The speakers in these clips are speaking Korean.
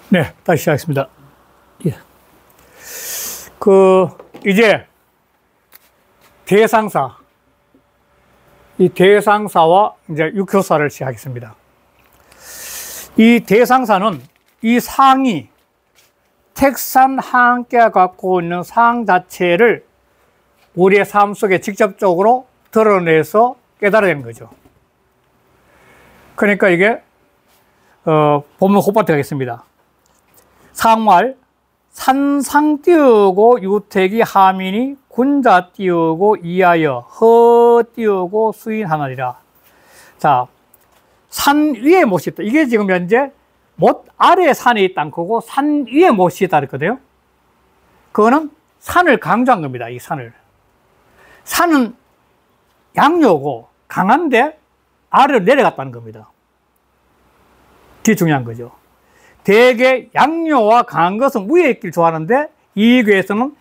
네, 다시 시작하겠습니다. 예. 이제 대상사, 이 대상사와 이제 육효사를 시작하겠습니다. 이 대상사는 이 상이 택산 하한께가 갖고 있는 상 자체를 우리의 삶 속에 직접적으로 드러내서 깨달아야 되는 거죠. 그러니까 이게 본문 호파트 가겠습니다. 상말 산상 띄우고 유택이 하민이 군자 띄우고 이하여 허 띄우고 수인하나니라. 자, 산 위에 못이 있다. 이게 지금 현재 못 아래에 산이 있다는 거고 산 위에 못이 있다 그랬거든요. 그거는 산을 강조한 겁니다. 이 산을. 산은 양요고 강한데 아래로 내려갔다는 겁니다. 그게 중요한 거죠. 대개 양요와 강한 것은 위에 있길 좋아하는데 이 교에서는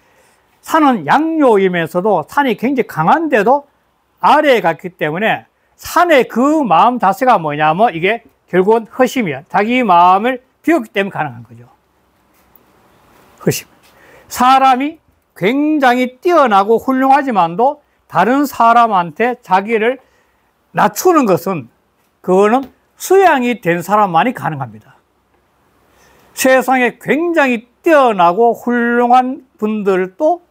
산은 양요이면서도 산이 굉장히 강한데도 아래에 갔기 때문에 산의 그 마음 자체가 뭐냐면 이게 결국은 허심이야. 자기 마음을 비웠기 때문에 가능한 거죠. 허심. 사람이 굉장히 뛰어나고 훌륭하지만도 다른 사람한테 자기를 낮추는 것은 그거는 수양이 된 사람만이 가능합니다. 세상에 굉장히 뛰어나고 훌륭한 분들도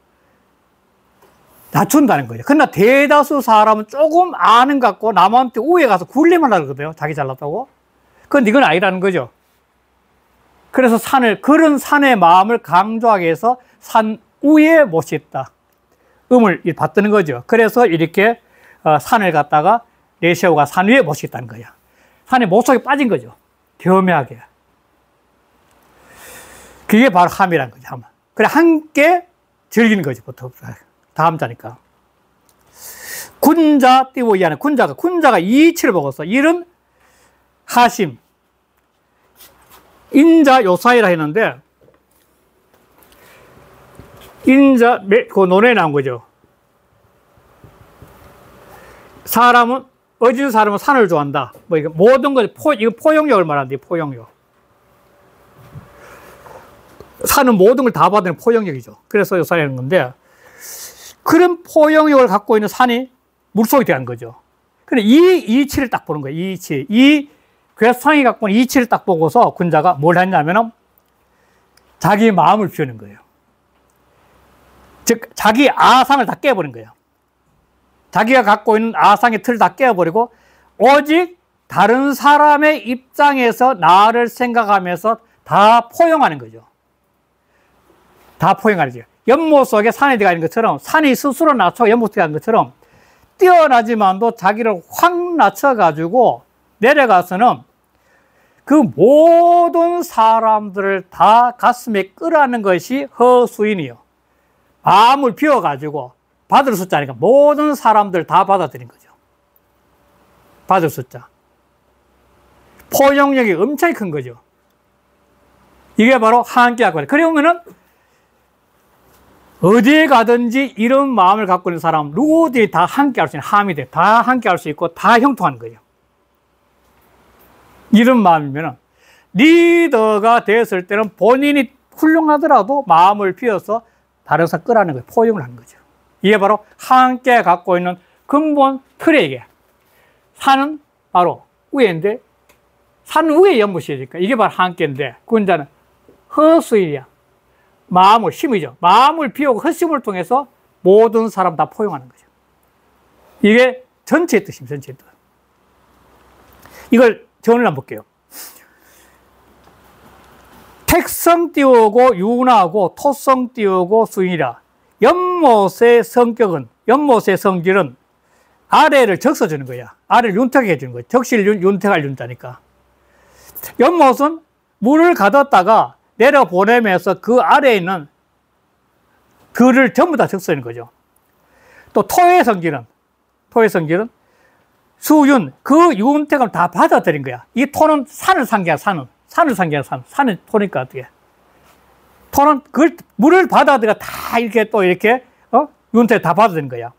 낮춘다는 거죠. 그러나 대다수 사람은 조금 아는 것 같고 남한테 우에 가서 굴림을 하거든요. 자기 잘났다고. 그런데 이건 아니라는 거죠. 그래서 그런 산의 마음을 강조하기 위해서 산 위에 못이 있다. 음을 받드는 거죠. 그래서 이렇게 산을 갖다가 내세우가 산 위에 못이 있다는 거야. 산의 못 속에 빠진 거죠. 겸허하게. 그게 바로 함이라는 거죠. 함. 그래, 함께 즐기는 거죠. 보통. 다음 자니까. 군자 띄고 이하는 군자가 이치를 먹었어. 일은 하심. 인자 요사이라 했는데, 그 논에 나온 거죠. 어진 사람은 산을 좋아한다. 뭐, 이거 모든 것, 이거 포용력을 말하는데, 포용력. 산은 모든 걸 다 받는 포용력이죠. 그래서 요사이 하는 건데, 그런 포용력을 갖고 있는 산이 물속에 대한 거죠. 근데 이 이치를 딱 보는 거예요. 이 이치. 이 괴상이 갖고 있는 이치를 딱 보고서 군자가 뭘 했냐면은 자기 마음을 비우는 거예요. 즉, 자기 아상을 다 깨버린 거예요. 자기가 갖고 있는 아상의 틀을 다 깨버리고 오직 다른 사람의 입장에서 나를 생각하면서 다 포용하는 거죠. 다 포용하는 거죠. 연못 속에 산이 들어가 있는 것처럼 산이 스스로 낮춰 연못 속에 가는 것처럼 뛰어나지만도 자기를 확 낮춰가지고 내려가서는 그 모든 사람들을 다 가슴에 끌어안는 것이 허수인이요. 마음을 비워가지고 받을 숫자니까 모든 사람들 다 받아들인 거죠. 받을 숫자. 포용력이 엄청 큰 거죠. 이게 바로 하한께하고 그러면은 어디에 가든지 이런 마음을 갖고 있는 사람 누구든지 다 함께 할 수 있는 함이 돼. 다 함께 할 수 있고 다 형통하는 거예요. 이런 마음이면 리더가 됐을 때는 본인이 훌륭하더라도 마음을 비워서 다른 사람 끌어안는 거예요. 포용을 하는 거죠. 이게 바로 함께 갖고 있는 근본 틀에 이게 산은 바로 위에인데 산 위에 연못이니까 이게 바로 함께인데 군자는 허수일이야. 마음을, 힘이죠. 마음을 비우고 헛심을 통해서 모든 사람 다 포용하는 거죠. 이게 전체의 뜻입니다. 전체의 뜻. 이걸 전을 한번 볼게요. 택성 띄우고 윤하고 토성 띄우고 수인이라. 연못의 성격은, 연못의 성질은 아래를 적셔주는 거야. 아래를 윤택해 주는 거야. 적실 윤택할 윤자니까. 연못은 물을 가뒀다가 내려보내면서 그 아래에 있는 그를 전부 다 적시는 거죠. 또 토의 성질은 수윤, 그 윤택을 다 받아들인 거야. 이 토는 산을 상기한 산을 상기한 산은 토니까 어떻게. 토는 그걸, 물을 받아들여 다 이렇게 또 이렇게, 윤택 다 받아들인 거야.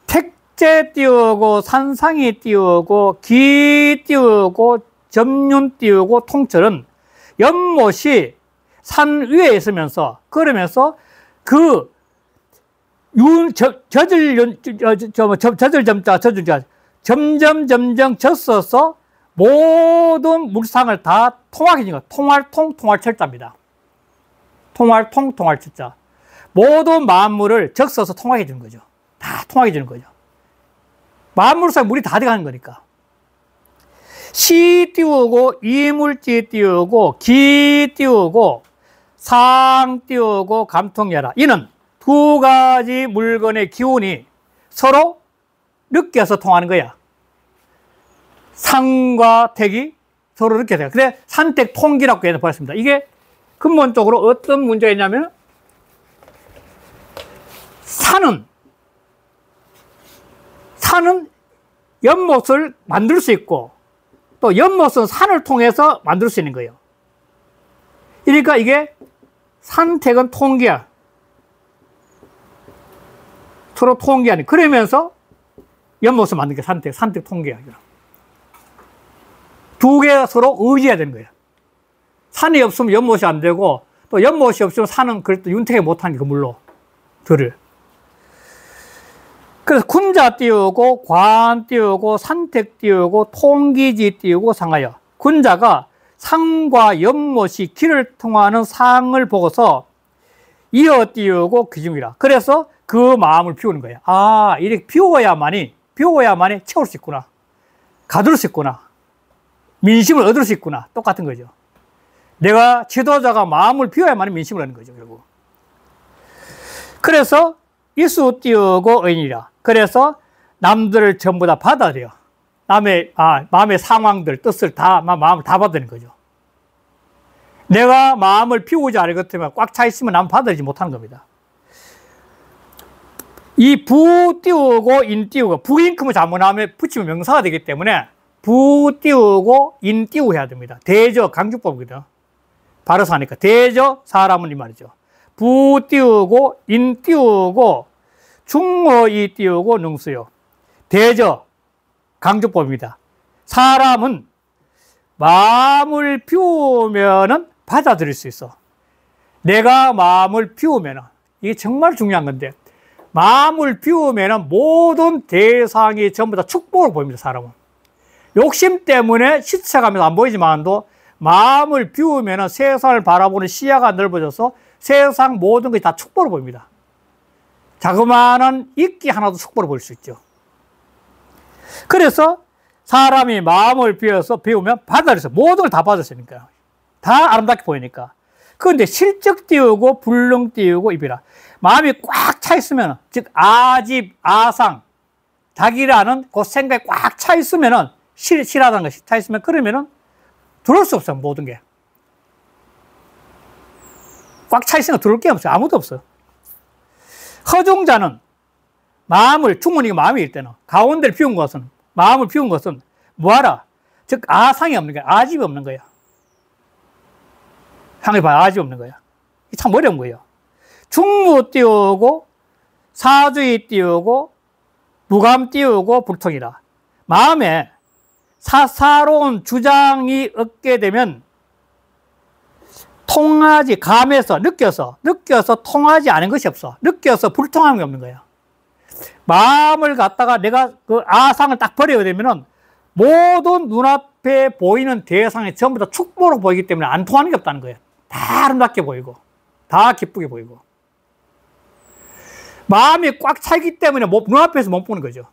택제 띄우고, 산상이 띄우고, 기 띄우고, 점륜 띄우고, 통철은 연못이 산 위에 있으면서, 그러면서 그 점점 젖어서 모든 물상을 다 통하게 된 거예요. 통할철자입니다. 통할철자. 모든 만물을 적셔서 통하게 되는 거죠. 다 통하게 되는 거죠. 만물상 물이 다 들어가는 거니까. 시 띄우고, 이물지 띄우고, 기 띄우고, 상 띄우고, 감통여라. 이는 두 가지 물건의 기운이 서로 느껴서 통하는 거야. 상과 택이 서로 느껴져요. 그래, 산택 통기라고 해서 보았습니다. 이게 근본적으로 어떤 문제가 있냐면, 산은 연못을 만들 수 있고, 또 연못은 산을 통해서 만들 수 있는 거예요. 그러니까 이게 산택은 통기야. 서로 통기하니. 그러면서 연못을 만든 게 산택 통기야. 두 개가 서로 의지해야 되는 거예요. 산이 없으면 연못이 안 되고, 또 연못이 없으면 산은 그래도 윤택이 못하는 게 그 물로 들을. 그래서 군자 띄우고, 관 띄우고, 산택 띄우고, 통기지 띄우고, 상하여. 군자가 상과 연못이 길을 통하는 상을 보고서 이어 띄우고 기중이라. 그래서 그 마음을 비우는 거예요. 아, 이렇게 비워야만이 채울 수 있구나. 가둘 수 있구나. 민심을 얻을 수 있구나. 똑같은 거죠. 내가 지도자가 마음을 비워야만이 민심을 얻는 거죠, 결국. 그래서 이수 띄우고 의인이라. 그래서 남들을 전부 다 받아들여. 마음의 상황들, 뜻을 마음을 다 받아들이는 거죠. 내가 마음을 비우지 않을 것 같으면 꽉 차 있으면 남 받아들이지 못하는 겁니다. 이 부 띄우고 인 띄우고, 부인금을 잘못하면 붙이면 명사가 되기 때문에 부 띄우고 인 띄우고 해야 됩니다. 대저 강주법이거든. 바로서 하니까. 대저 사람은 이 말이죠. 부 띄우고 인 띄우고 중어이 띄우고 능수요. 대저 강주법입니다. 사람은 마음을 비우면은 받아들일 수 있어. 내가 마음을 비우면은, 이게 정말 중요한 건데, 마음을 비우면은 모든 대상이 전부 다 축복을 보입니다, 사람은. 욕심 때문에 시차가면서 안 보이지만도 마음을 비우면은 세상을 바라보는 시야가 넓어져서 세상 모든 것이 다 축복을 보입니다. 자그마한 이끼 하나도 축복을 보일 수 있죠. 그래서 사람이 마음을 비우면 받아들여서 모든 걸 다 받았으니까. 다 아름답게 보이니까. 그런데 실적 띄우고 불능 띄우고 입이라. 마음이 꽉 차 있으면, 즉 아집, 아상, 자기라는 그 생각이 꽉 차 있으면은, 실하다는 것이 차 있으면, 그러면은 들어올 수 없어요, 모든 게. 꽉 차 있으니까 들어올 게 없어요. 아무도 없어요. 허중자는 주문이 마음일 때는, 가운데를 비운 것은, 마음을 비운 것은 뭐하라? 즉 아상이 없는 거야. 아집이 없는 거야. 향을 봐야 아집이 없는 거야. 이게 참 어려운 거예요. 중무 띄우고 사주의 띄우고 무감 띄우고 불통이라. 마음에 사사로운 주장이 얻게 되면 감해서 느껴서 통하지 않은 것이 없어. 느껴서 불통한 게 없는 거야. 마음을 갖다가 내가 그 아상을 딱 버리게 되면은 모든 눈앞에 보이는 대상이 전부 다 축복으로 보이기 때문에 안 통하는 게 없다는 거예요. 다 아름답게 보이고, 다 기쁘게 보이고. 마음이 꽉 차있기 때문에 눈앞에서 못 보는 거죠.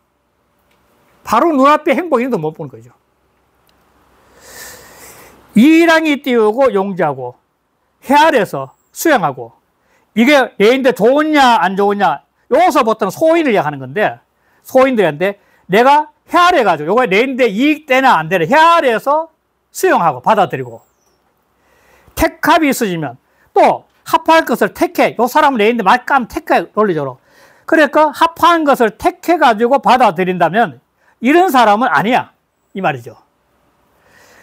바로 눈앞에 행복이 있는데 못 보는 거죠. 이랑이 띄우고 용지하고, 해 아래서 수양하고, 이게 내인데 좋으냐 안 좋으냐, 여기서부터는 소인을 이야기하는 건데, 소인들한테 내가 해 아래 가지고, 요거 내인데 이익되나 안 되나, 해 아래에서 수용하고 받아들이고, 택합이 있어지면 또 합할 것을 택해. 요 사람은 내인데 말까면 택해 논리적으로. 그러니까 합한 것을 택해 가지고 받아들인다면 이런 사람은 아니야, 이 말이죠.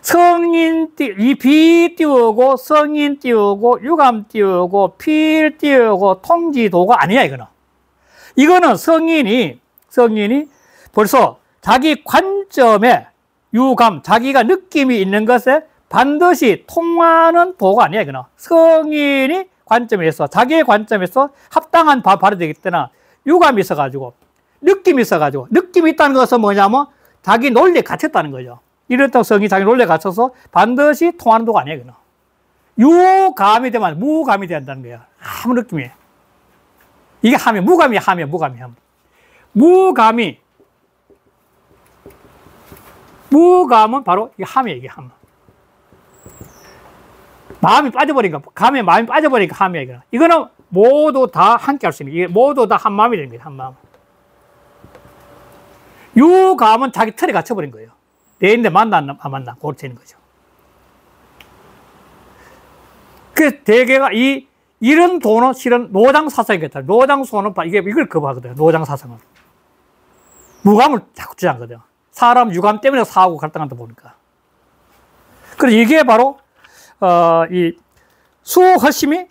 이 비 띄우고 성인 띄우고 유감 띄우고 필 띄우고 통지도가 아니야. 이거는 성인이 벌써 자기 관점에 유감, 자기가 느낌이 있는 것에 반드시 통하는 도가 아니야, 이거는. 성인이 관점에서, 자기의 관점에서 합당한 발이 되기 때문에 유감이 있어가지고, 느낌이 있어가지고, 느낌이 있다는 것은 뭐냐면 자기 논리에 갇혔다는 거죠. 이렇다고 성이 자기 논리에 갇혀서 반드시 통하는 도가 아니야, 이거는. 유감이 되면 무감이 된다는 거야. 아무 느낌이. 이게 함이야. 무감이 함이야, 무감이 함. 무감은 바로 이게 함이야, 이게 함. 마음이 빠져버리니까, 감에 마음이 빠져버리니까 함이야, 이거는. 이거는 모두 다 함께 할 수 있는, 이게 모두 다 한 마음이 되는 거예요, 한 마음. 유감은 자기 틀에 갇혀버린 거예요. 내인데 만나, 안 만나, 그렇게 되는 거죠. 그 대개가 이런 도는 실은 노장사상이겠다. 노장소는 이걸 거부하거든요, 노장사상은. 무감을 자꾸 주장하거든요. 사람 유감 때문에 사하고 갈등한다 보니까. 그래서 이게 바로, 이 수호심이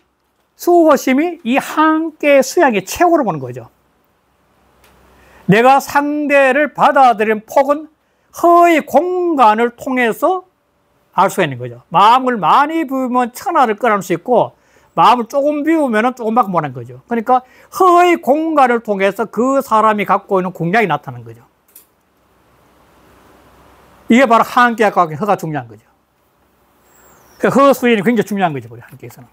이 함께 수양의 최고로 보는 거죠. 내가 상대를 받아들이는 폭은 허의 공간을 통해서 알 수가 있는 거죠. 마음을 많이 비우면 천하를 끌어낼 수 있고, 마음을 조금 비우면 조금밖에 못하는 거죠. 그러니까 허의 공간을 통해서 그 사람이 갖고 있는 공략이 나타나는 거죠. 이게 바로 함께하고 허가 중요한 거죠. 허 수인이 굉장히 중요한 거죠, 우리 함께에서는.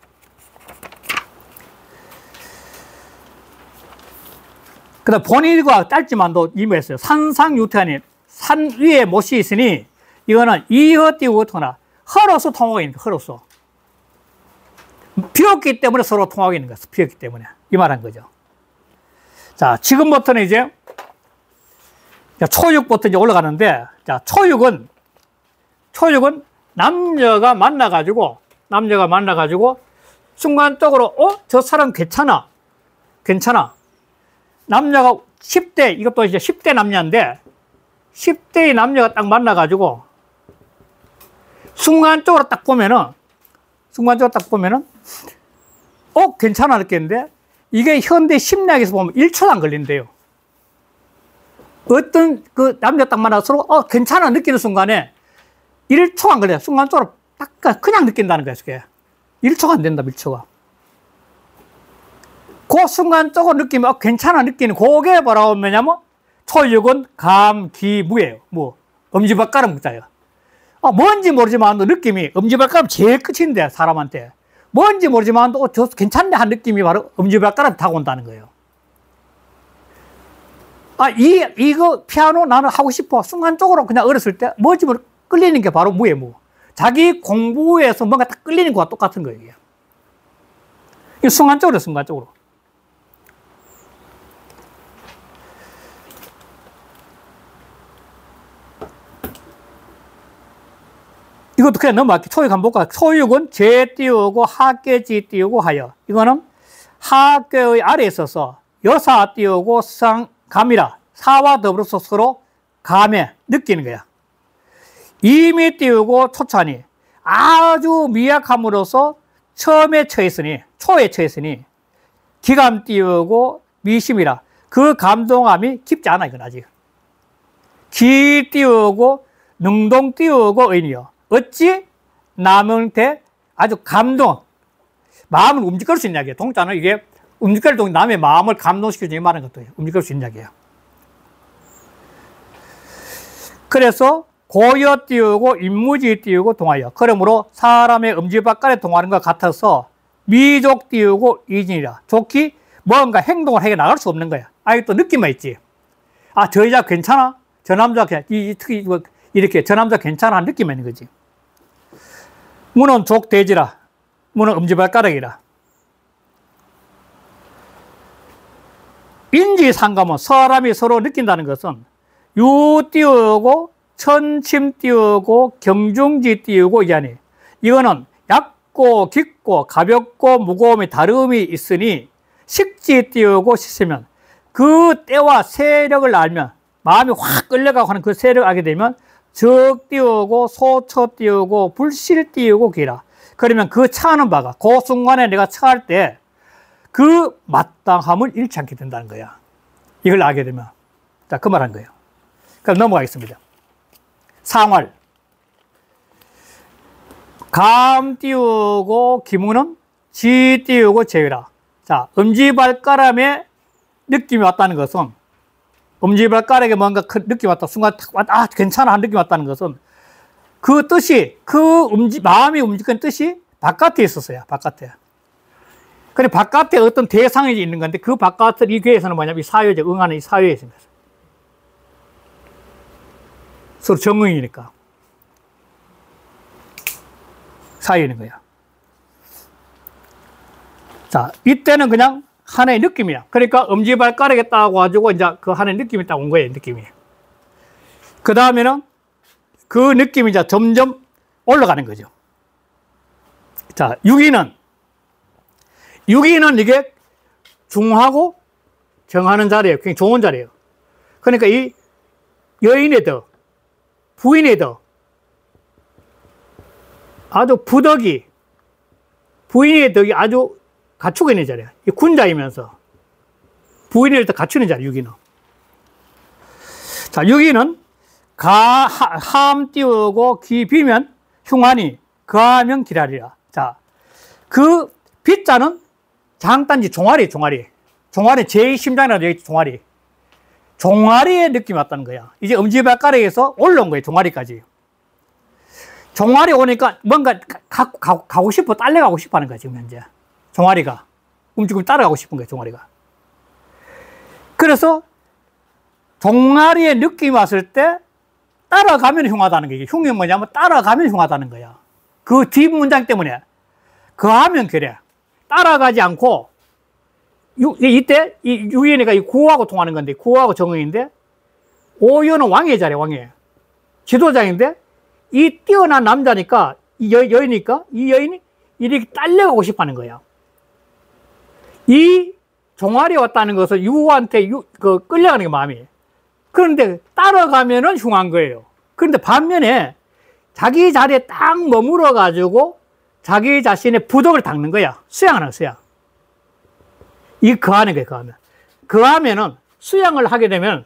그 다음 본인과 짧지만도 이무했어요. 산상유태하니 산 위에 못이 있으니 이거는 이허 띄우고 통하나 허로서 통하고 있는 거예요. 허로서. 비었기 때문에 서로 통하고 있는 거예요. 비었기 때문에. 이 말한 거죠. 자, 지금부터는 이제 초육부터 이제 올라가는데, 자, 초육은 남녀가 만나가지고 순간적으로, 저 사람 괜찮아. 남녀가 10대, 이것도 이제 10대 남녀인데, 10대의 남녀가 딱 만나가지고, 순간적으로 딱 보면은, 괜찮아 느꼈는데, 이게 현대 심리학에서 보면 1초도 안 걸린대요. 어떤 그 남녀 딱 만나서 서로, 괜찮아 느끼는 순간에 1초 안 걸려요. 순간적으로 딱 그냥 느낀다는 거예요, 그게. 1초가 안 된다, 1초가. 그 순간적으로 느끼면, 괜찮아 느끼는, 그게 뭐라고 하냐면, 초육은 감, 기, 무예요. 엄지발가락 묵자예요. 뭔지 모르지만 느낌이, 엄지발가락 제일 끝인데, 사람한테. 뭔지 모르지만 저 괜찮네 한 느낌이 바로 엄지발가락 타고 온다는 거예요. 이거 피아노 나는 하고 싶어. 순간적으로 그냥 어렸을 때 뭔지 모르 끌리는 게 바로 무예요, 무. 자기 공부에서 뭔가 딱 끌리는 거와 똑같은 거예요, 이게. 이게 순간적으로. 이것도 그냥 넘어갈게요. 초육 한번 볼까요? 초육은 재 띄우고 하께지 띄우고 하여. 이거는 하께의 아래에 있어서 여사 띄우고 감이라. 사와 더불어서 서로 감에 느끼는 거야. 임이 띄우고 초차니. 아주 미약함으로써 초에 처했으니 기감 띄우고 미심이라. 그 감동함이 깊지 않아, 이건 아직. 기 띄우고 능동 띄우고 의니요. 어찌 남한테 아주 감동, 마음을 움직일 수 있냐고요. 동자는 이게 움직일 동 남의 마음을 감동시켜주는 말하는 것도 움직일 수 있냐고요. 그래서 고여 띄우고 인무지 띄우고 동하여. 그러므로 사람의 엄지발가락에 동하는 것 같아서 미족 띄우고 이진이라. 좋기 뭔가 행동을 해 나갈 수 없는 거야. 또 느낌만 있지. 저 여자 괜찮아? 저 남자 특히 이렇게 저 남자 괜찮아 하는 느낌만 있는 거지. 무는 족대지라. 무는 엄지발가락이라. 인지상감은 사람이 서로 느낀다는 것은 유 띄우고 천침 띄우고 경중지 띄우고 이게 아니에요. 이거는 얕고 깊고 가볍고 무거움이 다름이 있으니 식지 띄우고 씻으면 그 때와 세력을 알면 마음이 확 끌려가고 하는 그 세력을 알게 되면 적 띄우고 소처 띄우고 불실 띄우고 기라. 그러면 그 처하는 바가 그 순간에 내가 처할 때 그 마땅함을 잃지 않게 된다는 거야. 이걸 알게 되면. 자, 그 말한 거예요. 그럼 넘어가겠습니다. 상활. 감 띄우고 기문은 지 띄우고 제외라. 자, 엄지발가락에 느낌이 왔다는 것은, 엄지발가락에 뭔가 느낌이 왔다. 순간 탁 왔다. 아, 괜찮아. 하는 느낌이 왔다는 것은 그 뜻이, 마음이 움직이는 뜻이 바깥에 있었어요. 바깥에. 그래, 바깥에 어떤 대상이 있는 건데 그 바깥을 이 괴에서는 뭐냐면 이 사회적 응하는 이 사회에 있습니다. 서로 정응이니까. 사이에 있는 거야. 자, 이때는 그냥 하나의 느낌이야. 그러니까 엄지발가락에 딱 와가지고 이제 그 하나의 느낌이 딱 온 거예요, 느낌이. 그 다음에는 그 느낌이 이제 점점 올라가는 거죠. 자, 6위는 이게 중하고 정하는 자리예요. 굉장히 좋은 자리예요. 그러니까 이 여인의 덕, 부인의 덕, 아주 부덕이, 부인의 덕이 아주 갖추고 있는 자리야. 이 군자이면서 부인을 더 갖추는 자리, 6위는. 자, 6위는 함 띄우고 기 비면 흉하니 거하면 기라리라. 자, 그 비자는 장단지 종아리. 종아리 제2심장이라고 얘기했지, 종아리. 종아리의 느낌이 왔다는 거야. 이제 엄지발가락에서 올라온 거예요, 종아리까지. 종아리 오니까 뭔가 가고 싶어, 딸려가고 싶어 하는 거야, 지금 현재. 종아리가. 움직이고 따라가고 싶은 거예요, 종아리가. 그래서 종아리의 느낌이 왔을 때 따라가면 흉하다는 거예요. 흉이 뭐냐면 따라가면 흉하다는 거야. 그 뒷문장 때문에. 거하면 그래. 따라가지 않고, 이때, 이 유연이가 이 구하고 통하는 건데, 구하고 정의인데, 오연은 왕의 자리야, 왕의. 지도자인데, 이 뛰어난 남자니까, 이 여인이니까, 이 여인이 이렇게 딸려가고 싶어 하는 거야. 이 종아리 왔다는 것은 유한테 끌려가는 게 마음이. 그런데 따라가면은 흉한 거예요. 그런데 반면에 자기 자리에 딱 머물러가지고 자기 자신의 부덕을 닦는 거야. 수양하는 거야, 수양. 이 거하는 거예요, 거하면은 수양을 하게 되면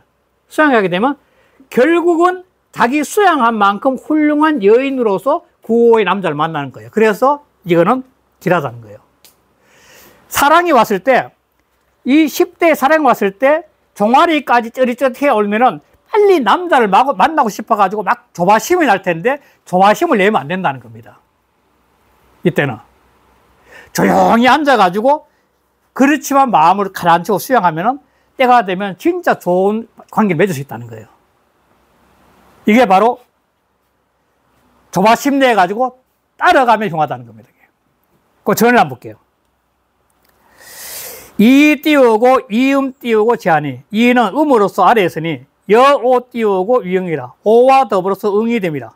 결국은 자기 수양한 만큼 훌륭한 여인으로서 구호의 남자를 만나는 거예요. 그래서 이거는 길하다는 거예요. 사랑이 왔을 때, 이 10대의 사랑이 왔을 때 종아리까지 쩌릿쩌릿해 올면은 빨리 남자를 만나고 싶어가지고 막 조바심이 날 텐데 조바심을 내면 안 된다는 겁니다. 이때는. 조용히 앉아가지고 그렇지만 마음을 가라앉히고 수양하면은 때가 되면 진짜 좋은 관계를 맺을 수 있다는 거예요. 이게 바로 조바심 내가지고 따라가면 흉하다는 겁니다. 그 전을 한번 볼게요. 이 띄우고 이음 띄우고 제하니, 이는 음으로서 아래에 있으니 여오 띄우고 위응이라. 오와 더불어서 응이 됩니다.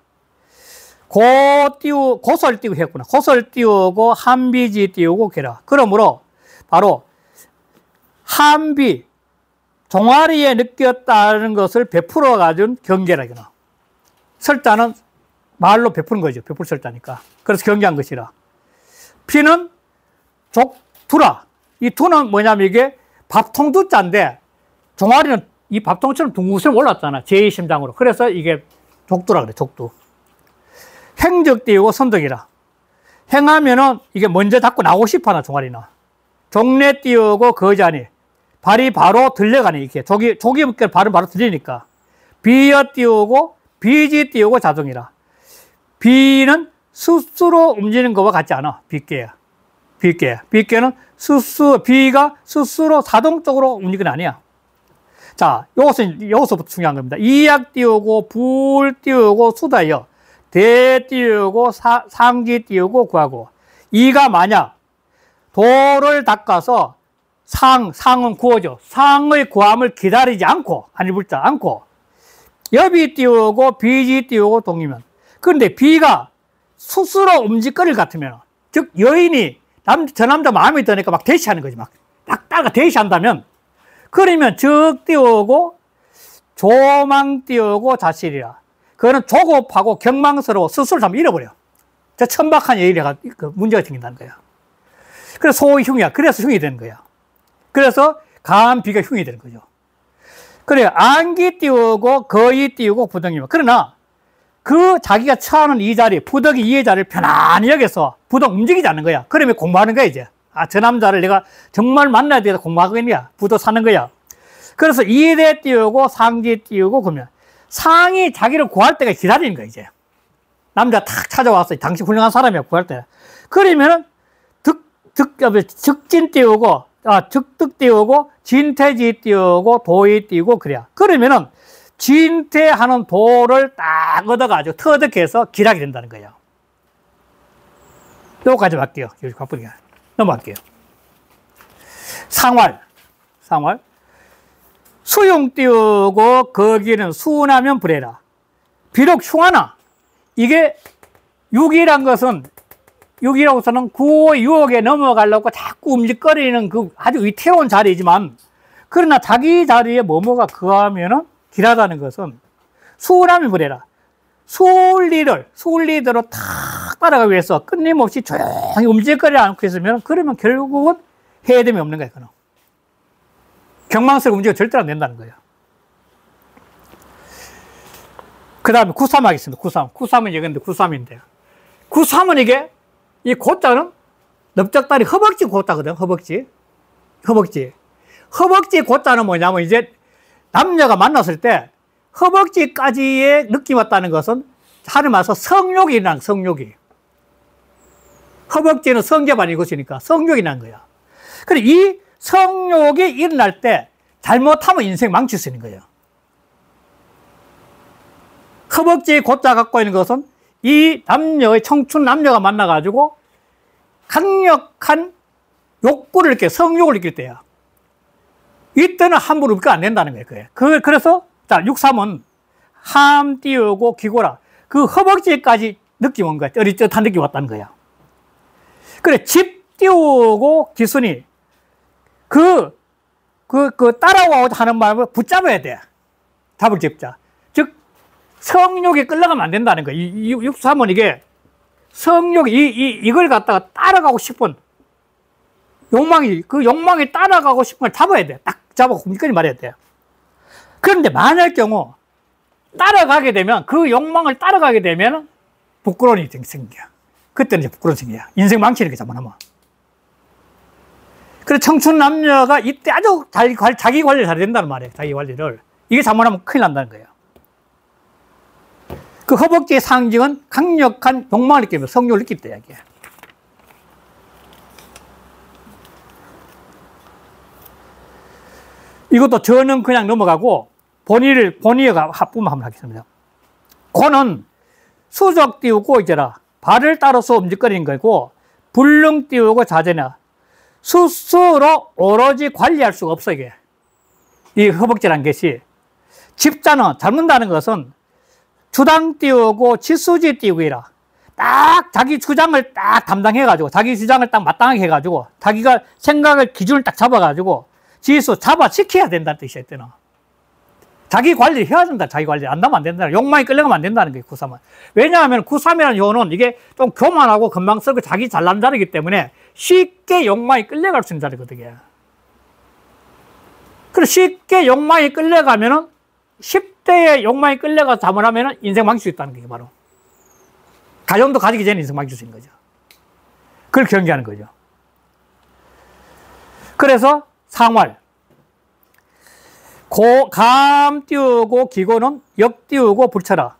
고설 띄우고 했구나. 고설 띄우고 한비지 띄우고 개라. 그러므로 바로 한비, 종아리에 느꼈다는 것을 베풀어 가진 경계라기나. 설자는 말로 베푸는 거죠. 베풀 설자니까. 그래서 경계한 것이라. 피는 족두라. 이 두는 뭐냐면 이게 밥통 두자인데 종아리는 이 밥통처럼 둥글처럼 올랐잖아. 제2심장으로. 그래서 이게 족두라 그래, 족두. 행적 띄우고 선덕이라. 행하면은 이게 먼저 잡고 나오고 싶어 하나, 종아리는. 종래 띄우고 거자니. 발이 바로 들려가네, 이렇게. 조기 묶여 발은 바로 들리니까. 비여 띄우고 비지 띄우고 자동이라. 비는 스스로 움직이는 것과 같지 않아, 비계야. 비계는 비가 스스로 자동적으로 움직이는 게 아니야. 자, 요것부터 중요한 겁니다. 이약 띄우고, 불 띄우고, 수다여. 대 띄우고, 상지 띄우고, 구하고. 이가 만약 도를 닦아서 상은 구호죠. 상의 구함을 기다리지 않고, 한일불자 않고, 여비 띄우고, 비지 띄우고, 동이면. 그런데 비가 스스로 움직거릴 같으면, 즉, 여인이 저 남자 마음이 드니까 막 대시하는 거지. 막 따가 대시한다면, 그러면 적 띄우고, 조망 띄우고, 자실이라. 그거는 조급하고 경망스러워 스스로 참 잃어버려. 저 천박한 여인이가 문제가 생긴다는 거야. 그래서 소위 흉이야. 그래서 흉이 되는 거야. 그래서 강한 비가 흉이 되는 거죠. 그래, 안기 띄우고, 거의 띄우고, 부등이면. 그러나, 그 자기가 처하는 이 자리, 부덕이 이의 자리를 편안히 여기서 부덕 움직이지 않는 거야. 그러면 공부하는 거야, 이제. 아, 저 남자를 내가 정말 만나야 돼서 공부하겠냐. 부덕 사는 거야. 그래서 이에 띄우고 상지에 띄우고 그러면 상이 자기를 구할 때가 기다리는 거야, 이제. 남자 탁 찾아왔어. 당신 훌륭한 사람이야, 구할 때. 그러면은 즉진 띄우고, 즉득 띄우고, 진퇴지 띄우고, 도이 띄우고, 그래야. 그러면은, 진퇴하는 도를 딱 얻어가지고 터득해서 기락이 된다는 거예요. 여기까지 할게요. 여기 바쁘니까. 넘어갈게요. 상활. 수용 띄우고, 거기는 수나면 불해라. 비록 흉하나, 이게 6이란 것은 6이라고서는 구호 유혹에 넘어가려고 자꾸 움직거리는 그 아주 위태로운 자리이지만, 그러나 자기 자리에 뭐뭐가 거하면은 길하다는 것은 수라면 불해라. 수울리대로 탁 따라가기 위해서 끊임없이 조용히 움직거리지 않고 있으면, 그러면 결국은 해됨이 없는 거예요. 그는 경망스럽게 움직여 절대로 안 된다는 거예요. 그 다음에 93 하겠습니다. 93은 이건데 93인데요. 93은 이게 이 고자는 넓적다리 허벅지 고자거든. 허벅지 고자는 뭐냐면 이제 남녀가 만났을 때 허벅지까지의 느낌 왔다는 것은 하루 말해서 성욕이 일어난 성욕이. 허벅지는 성접한 이곳이니까 성욕이 난 거야. 그래 이 성욕이 일어날 때 잘못하면 인생 망칠 수 있는 거예요. 허벅지에 고자 갖고 있는 것은 이 남녀의 청춘 남녀가 만나가지고 강력한 욕구를 느껴, 성욕을 느낄 때야. 이때는 함부로 웃겨 안 된다는 거예요. 그래서, 자, 63은 함 띄우고 기고라. 그 허벅지까지 느낌 온 거야. 어릿듯한 느낌 왔다는 거야. 그래, 집 띄우고 기순이. 따라오고 하는 말을 붙잡아야 돼. 잡을 집자. 즉, 성욕에 끌려가면 안 된다는 거야. 63은 이게 성욕, 이걸 갖다가 따라가고 싶은 그 욕망이 따라가고 싶은 걸 잡아야 돼. 딱 잡아서 공기까지 말해야 돼. 그런데 만일 경우 따라가게 되면, 그 욕망을 따라가게 되면 부끄러운 일이 생겨. 그때는 이제 부끄러운 생겨. 인생 망치는 게 잘못하면. 그래서 청춘 남녀가 이때 아주 자기 관리를 잘해야 된다는 말이에요. 자기 관리를. 이게 잘못하면 큰일 난다는 거예요. 그 허벅지의 상징은 강력한 욕망을 느끼며 성욕을 느낄 때야, 이게. 이것도 저는 그냥 넘어가고, 본의가 합부만 한번 하겠습니다. 고는 수적 띄우고 이제라. 발을 따라서 움직거리는 거고, 불능 띄우고 자제나. 스스로 오로지 관리할 수가 없어, 이게. 이 허벅지라는 것이. 집자는, 잡는다는 것은 주당 띄우고 지수지 띄우기라. 딱 자기 주장을 딱 담당해가지고, 자기 주장을 딱 마땅하게 해가지고, 자기가 생각을, 기준을 딱 잡아가지고, 지수 잡아지켜야 된다는 뜻이야, 이때는. 자기 관리를 해야 된다, 자기 관리. 안 하면 안 된다. 욕망이 끌려가면 안 된다는 거예요, 93은. 왜냐하면 93이라는 요는 이게 좀 교만하고 건방스럽고 자기 잘난 자리이기 때문에 쉽게 욕망이 끌려갈 수 있는 자리거든요. 그래서 쉽게 욕망이 끌려가면은 10대에 욕망이 끌려가서 잘못하면 인생 망칠 수 있다는 게 바로. 가정도 가지기 전에 인생 망칠 수 있는 거죠. 그걸 경계하는 거죠. 그래서 상활. 감 띄우고 기고는 역 띄우고 불쳐라.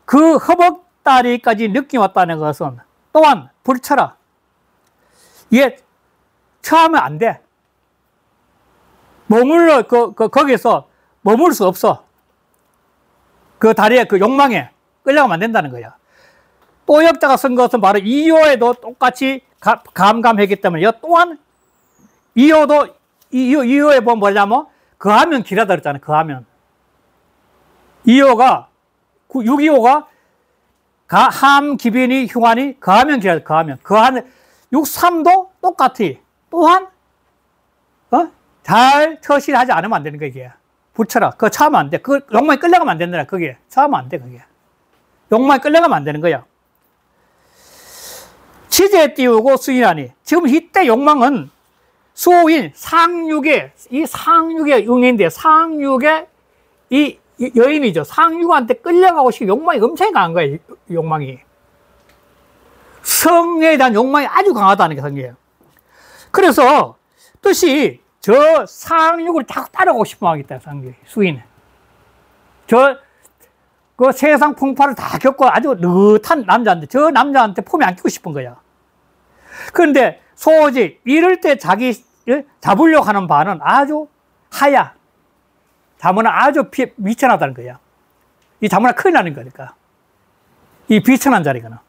그 허벅다리까지 느낌 왔다는 것은 또한 불쳐라. 이게 처하면 안 돼. 거기서 머물 수 없어. 그 다리에 그 욕망에 끌려가면 안 된다는 거야. 또 역자가 쓴 것은 바로 이효에도 똑같이 감감했기 때문에 이 또한 이효에 보면 뭐냐면 거하면 길하다 그랬잖아요. 거하면. 625가 함, 기빈이, 흉한이 거하면 길하다. 거하면. 63도 똑같아. 또한 잘 처신하지 않으면 안 되는 거야, 이게. 붙여라. 그거 차면 안 돼. 그 욕망이 끌려가면 안 된다. 그게. 차면 안 돼, 그게. 욕망이 끌려가면 안 되는 거야. 지제 띄우고 수인하니. 지금 이때 욕망은 수인, 이 상육의 응인데, 상육의 이 여인이죠. 상류한테 끌려가고 싶은 욕망이 엄청 강한 거예요. 욕망이. 성에 대한 욕망이 아주 강하다는 게 성이에요. 그래서 뜻이 저 상륙을 자꾸 따라가고 싶은 마음이 있다. 상륙 수인. 그 세상 풍파를 다 겪고 아주 느긋한 남자인데 저 남자한테 폼이 안 끼고 싶은 거야. 그런데 소오지 이럴 때 자기를 잡으려고 하는 바는 아주 하야. 자문은 아주 비천하다는 거야. 이 자문은 큰일 나는 거니까. 이 비천한 자리거나.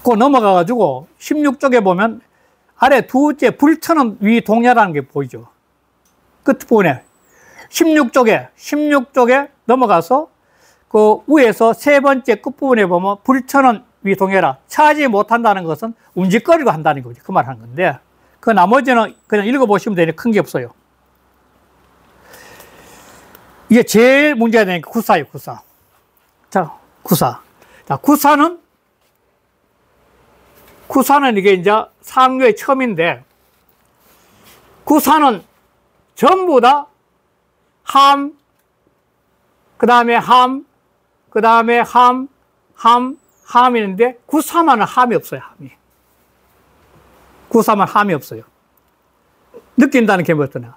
그 넘어가가지고 16쪽에 보면 아래 두째 불천은 위 동야라는 게 보이죠. 끝부분에 16쪽에 넘어가서 그 위에서 세 번째 끝부분에 보면 불천은 위 동야라. 차지 못한다는 것은 움직거리고 한다는 거지. 그 말 하는 건데 그 나머지는 그냥 읽어보시면 되니 큰 게 없어요. 이게 제일 문제가 되는 게 구사예요. 구사. 자, 구사. 자, 구사는 이게 이제 상류의 처음인데, 구사는 전부 다 함, 그 다음에 함이는데, 구사만은 함이 없어요, 함이. 구사만 함이 없어요. 느낀다는 게 뭐였더냐.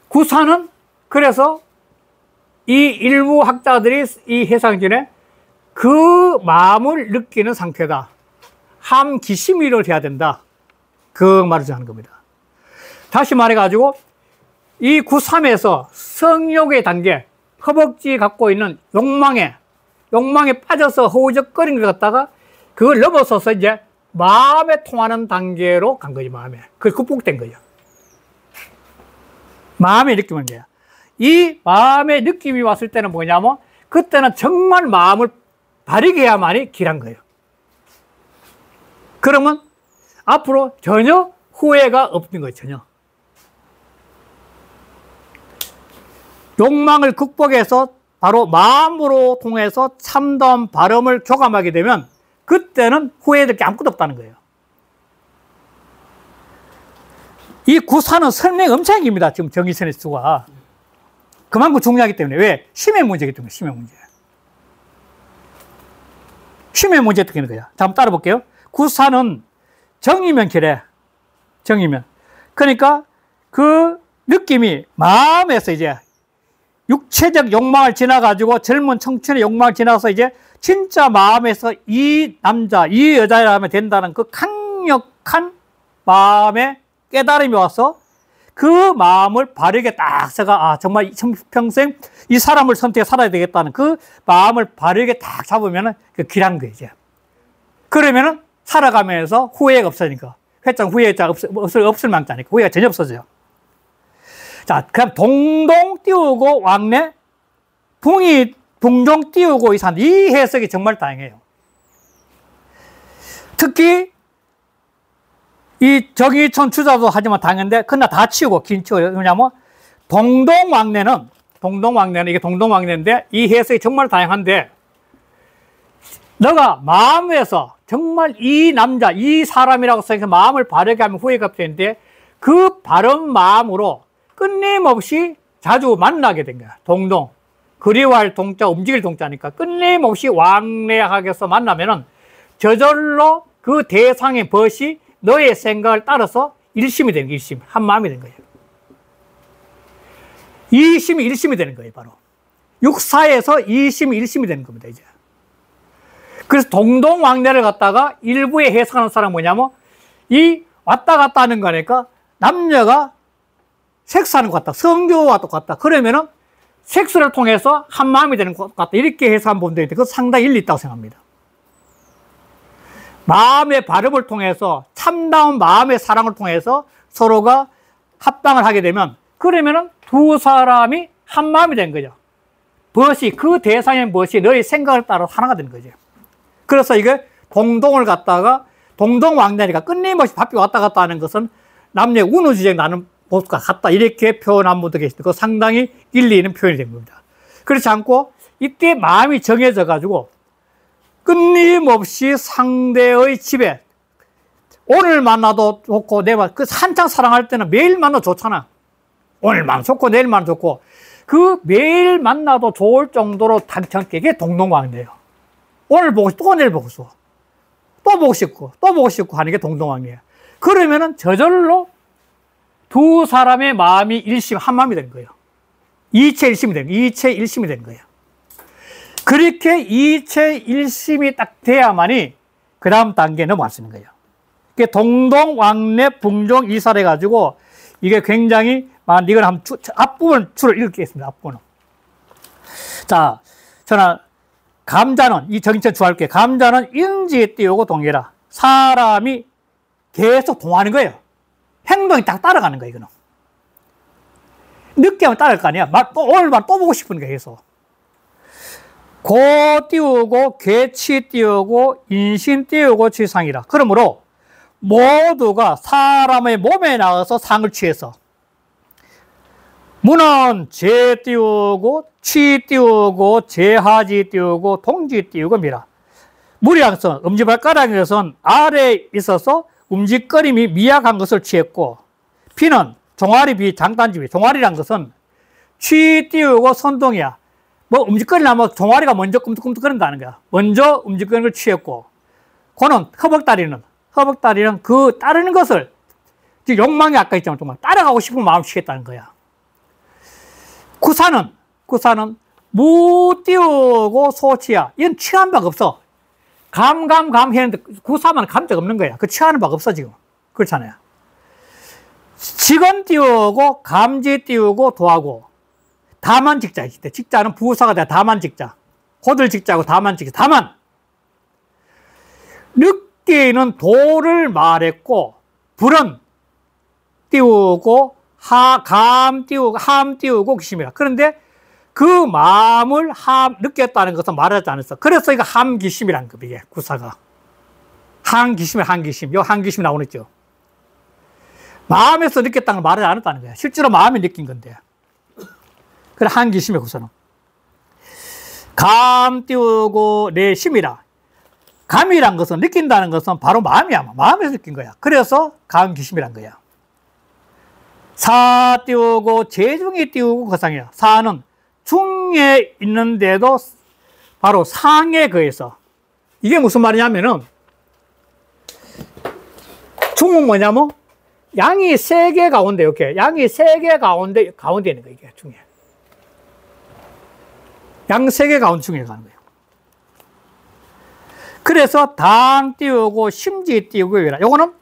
구사는, 그래서 이 일부 학자들이 이 해상전에 그 마음을 느끼는 상태다. 함기심위를 해야 된다. 그 말을 하는 겁니다. 다시 말해가지고 이 구삼에서 성욕의 단계, 허벅지 갖고 있는 욕망에 빠져서 허우적거리는 걸 갖다가 그걸 넘어서서 이제 마음에 통하는 단계로 간 거지, 마음에. 그게 극복된 거예요. 마음의 느낌은 뭐야? 이 마음의 느낌이 왔을 때는 뭐냐면 그때는 정말 마음을 바르게 해야만이 길한 거예요. 그러면 앞으로 전혀 후회가 없는 거예요, 전혀. 욕망을 극복해서 바로 마음으로 통해서 참다운 발음을 교감하게 되면 그때는 후회될 게 아무것도 없다는 거예요. 이 구사는 설명이 엄청 깁니다. 지금 정의선의 수가. 그만큼 중요하기 때문에. 왜? 심의 문제이기 때문에, 심의 문제. 심의 문제 어떻게 하는 거야? 자, 한번 따라 볼게요. 구사는 정이면 기래. 정이면. 그러니까 그 느낌이 마음에서 이제 육체적 욕망을 지나가지고 젊은 청춘의 욕망을 지나서 이제 진짜 마음에서 이 남자, 이 여자라면 된다는 그 강력한 마음의 깨달음이 와서 그 마음을 바르게 딱 써가, 정말 평생 이 사람을 선택해 살아야 되겠다는 그 마음을 바르게 딱 잡으면은 그 길한 거예요, 이제. 그러면은 살아가면서 후회가 없으니까. 회장 후회자 없을 망자니까. 후회가 전혀 없어져요. 자, 그럼 동동 띄우고 왕래, 붕종 띄우고 이산. 이 해석이 정말 다양해요. 특히, 이 정의천 주자도 하지만 당연한데, 그러나 다 치우고, 긴 치우고, 왜냐면, 동동왕래는 이게 동동왕래인데, 이 해석이 정말 다양한데, 너가 마음에서 정말 이 남자, 이 사람이라고 생각해서 마음을 바르게 하면 후회가 되는데, 그 바른 마음으로 끊임없이 자주 만나게 된 거야. 동동. 그리워할 동자, 움직일 동자니까 끊임없이 왕래하게서 만나면은 저절로 그 대상의 벗이 너의 생각을 따라서 일심이 되는 거예요. 일심. 한 마음이 되는 거예요. 이심이 일심이 되는 거예요. 바로. 육사에서 이심이 일심이 되는 겁니다. 이제. 그래서 동동왕래를 갖다가 일부에 해석하는 사람은 뭐냐면 이 왔다 갔다 하는 거니까 남녀가 섹스하는 것 같다. 성교와 똑같다. 그러면은 섹스를 통해서 한 마음이 되는 것 같다. 이렇게 해석한 분들이 있는데 그거 상당히 일리 있다고 생각합니다. 마음의 발음을 통해서 참다운 마음의 사랑을 통해서 서로가 합당을 하게 되면 그러면은 두 사람이 한 마음이 된 거죠. 벗이 그 대상의 벗이 너의 생각을 따라 하나가 되는 거죠. 그래서 이게 동동을 갖다가 동동왕래니까 끊임없이 바삐 왔다 갔다 하는 것은 남녀의 운우지정 나는 것과 같다. 이렇게 표현한 분도 계시는데 그 상당히 일리 있는 표현이 된 겁니다. 그렇지 않고 이때 마음이 정해져 가지고 끊임없이 상대의 집에 오늘 만나도 좋고, 내가 그 한창 사랑할 때는 매일 만나도 좋잖아. 오늘 만나도 좋고, 내일 만나도 좋고. 그 매일 만나도 좋을 정도로 당첨게 이게 동동왕이에요. 오늘 보고 싶고, 또 내일 보고 싶고, 또 보고 싶고, 또 보고 싶고 하는 게 동동왕이에요. 그러면은 저절로 두 사람의 마음이 한 마음이 되는 거예요. 이체 일심이 되는 거예요. 그렇게 이체 일심이 딱 돼야만이 그 다음 단계에 넘어갈 수 있는 거예요. 이게 동동왕래 붕종 이사를 해가지고 이게 굉장히, 이건 한번 앞부분 줄을 읽겠습니다. 앞부분은. 자, 저는 감자는, 이 정체 주할게요. 감자는 인지에 띄우고 동해라. 사람이 계속 동하는 거예요. 행동이 딱 따라가는 거예요, 이거는. 늦게 하면 따라갈 거 아니야. 오늘만 또 보고 싶은 게 계속. 고 띄우고, 괴치 띄우고, 인신 띄우고, 취상이라. 그러므로 모두가 사람의 몸에 나가서 상을 취해서 무는 재 띄우고, 취 띄우고, 재하지 띄우고, 동지 띄우고 미라. 무리한 것은 엄지발가락에선 아래에 있어서 움직거림이 미약한 것을 취했고, 피는 종아리 비 장단지비. 종아리란 것은 취 띄우고 선동이야. 뭐 움직거리려면 종아리가 먼저 꿈틀꿈틀거린다는 거야. 먼저 움직거리는 걸 취했고, 고는 허벅다리는 그 따르는 것을, 욕망이 아까 있잖아. 정말 따라가고 싶은 마음을 취했다는 거야. 구사는 무 띄우고 소치야. 이건 취한 바가 없어. 감 했는데 구사만 감자가 없는 거야. 그 취하는 바가 없어, 지금. 그렇잖아요. 직언 띄우고, 감지 띄우고, 도하고, 다만 직자. 직자는 부사가 돼. 다만 직자. 고들 직자고 다만 직자. 다만. 늦게는 도를 말했고, 불은 띄우고, 감 띄우고, 함 띄우고, 기심이라. 그런데 그 마음을 느꼈다는 것은 말하지 않았어. 그래서 이거 함기심이라는 거, 이게 구사가. 한기심. 요 한기심 나오겠죠. 마음에서 느꼈다는 걸 말하지 않았다는 거야. 실제로 마음이 느낀 건데. 그래, 한기심의 구사는. 감 띄우고, 내심이라. 감이란 것은, 느낀다는 것은 바로 마음이야. 마음에서 느낀 거야. 그래서 감기심이란 거야. 사 띄우고, 재중이 띄우고, 거상이야. 사는 중에 있는데도 바로 상에 거해서. 이게 무슨 말이냐면은, 중은 뭐냐면, 양이 세 개 가운데, 이렇게. 양이 세 개 가운데 있는 거예요, 이게 중에. 양 세 개 가운데 중에 가는 거예요. 그래서 당 띄우고, 심지 띄우고, 이라. 요거는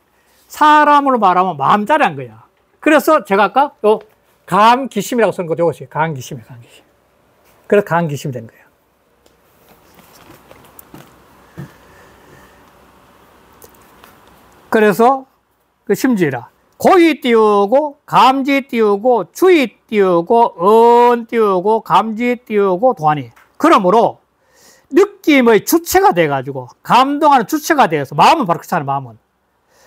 사람으로 말하면 마음자리한 거야. 그래서 제가 아까 요 감기심이라고 쓴 거, 요것이 감기심이에요, 감기심. 그래서 감기심이 된 거예요. 그래서 그 심지라. 고의 띄우고, 감지 띄우고, 주의 띄우고, 은 띄우고, 감지 띄우고, 도하니. 그러므로 느낌의 주체가 돼가지고, 감동하는 주체가 되어서, 마음은 바로 그렇잖아요, 마음은.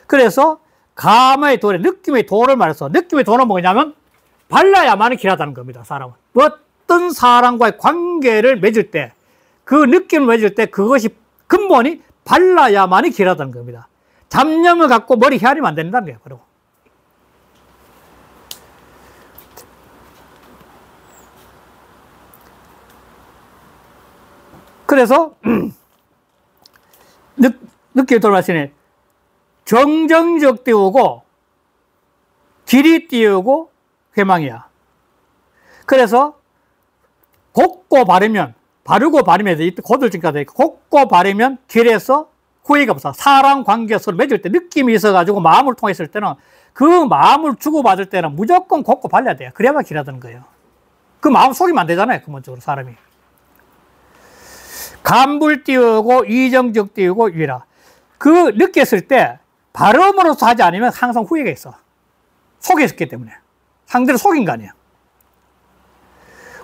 그래서 감의 도래, 느낌의 도를 말해서, 느낌의 도는 뭐냐면, 발라야만이 길하다는 겁니다, 사람은. 어떤 사람과의 관계를 맺을 때, 그 느낌을 맺을 때, 그것이 근본이 발라야만이 길하다는 겁니다. 잡념을 갖고 머리 헤아리면 안 된다는 거예요, 바로. 그래서, 느낌이 돌아가시네. 정정적 띄우고, 길이 띄우고, 회망이야. 그래서, 곱고 바르면, 바르고 바르면, 고들증까지 곱고 바르면, 길에서 후회가 없어. 사람 관계에서 맺을 때 느낌이 있어가지고 마음을 통했을 때는 그 마음을 주고받을 때는 무조건 곱고 발라야 돼요. 그래야만 길하다는 거예요. 그 마음 속이면 안 되잖아요, 근본적으로 사람이. 감불 띄우고, 이정적 띄우고, 유라. 그 느꼈을 때, 발음으로서 하지 않으면 항상 후회가 있어. 속였기 때문에. 상대를 속인 거 아니야.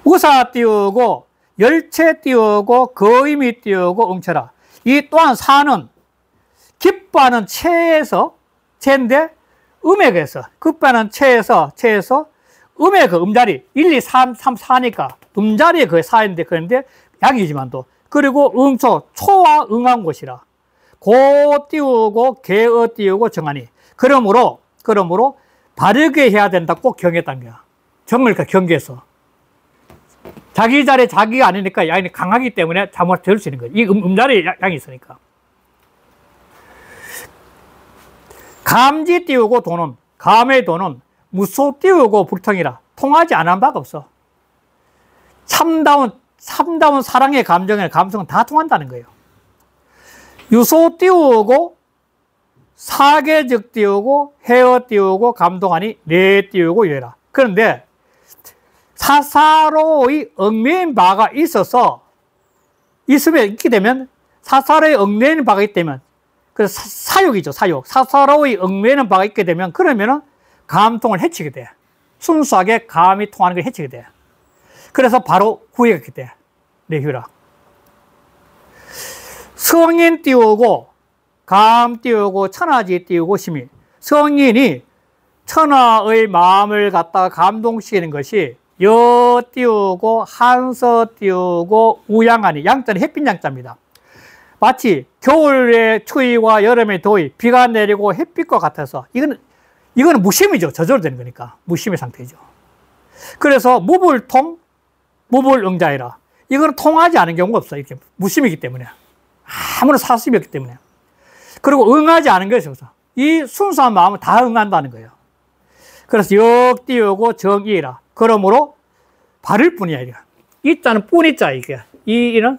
우사 띄우고, 열체 띄우고, 거임이 띄우고, 응처라. 이 또한 사는 기뻐하는 체인데, 음액에서, 급하는 체에서, 음의 그 음자리, 1, 2, 3, 4니까, 음자리에 거의 4인데, 그런데 약이지만도. 그리고 응초, 초와 응한 곳이라. 고 띄우고 개어 띄우고 정하니. 그러므로 바르게 해야 된다 꼭 경했다는 거야. 정을 경계해서. 자기 자리에 자기가 아니니까 양이 강하기 때문에 잘못 될 수 있는 거예요. 이 음자리에 양이 있으니까. 감지 띄우고 도는, 감의 도는 무소 띄우고 불통이라. 통하지 않은 바가 없어. 참다운 사랑의 감성은 다 통한다는 거예요. 유소 띄우고 사계적 띄우고 해어 띄우고 감동하니 내 띄우고 예라. 그런데 사사로의 얽매인 바가 있게 되면 사사로의 얽매이는 바가 있기 때문에 그래서 사욕이죠. 사욕. 사사로의 얽매이는 바가 있게 되면 그러면은 감통을 해치게 돼. 순수하게 감이 통하는 걸 해치게 돼. 그래서 바로 구애가 있게 돼. 내휴라. 성인 띄우고 감 띄우고 천하지 띄우고 심이. 성인이 천하의 마음을 갖다가 감동시키는 것이 여 띄우고 한서 띄우고 우양하니. 양자는 햇빛 양자입니다. 마치 겨울의 추위와 여름의 더위, 비가 내리고 햇빛과 같아서 이거는 무심이죠. 저절로 되는 거니까 무심의 상태죠. 그래서 무불통, 무불응자이라. 이거는 통하지 않은 경우가 없어요. 이렇게 무심이기 때문에. 아무런 사심이 없기 때문에. 그리고 응하지 않은 것이 없어. 이 순수한 마음은 다 응한다는 거예요. 그래서 역 띄우고 정이라. 그러므로 바를 뿐이야. 이 자는 뿐이자 이게. 이는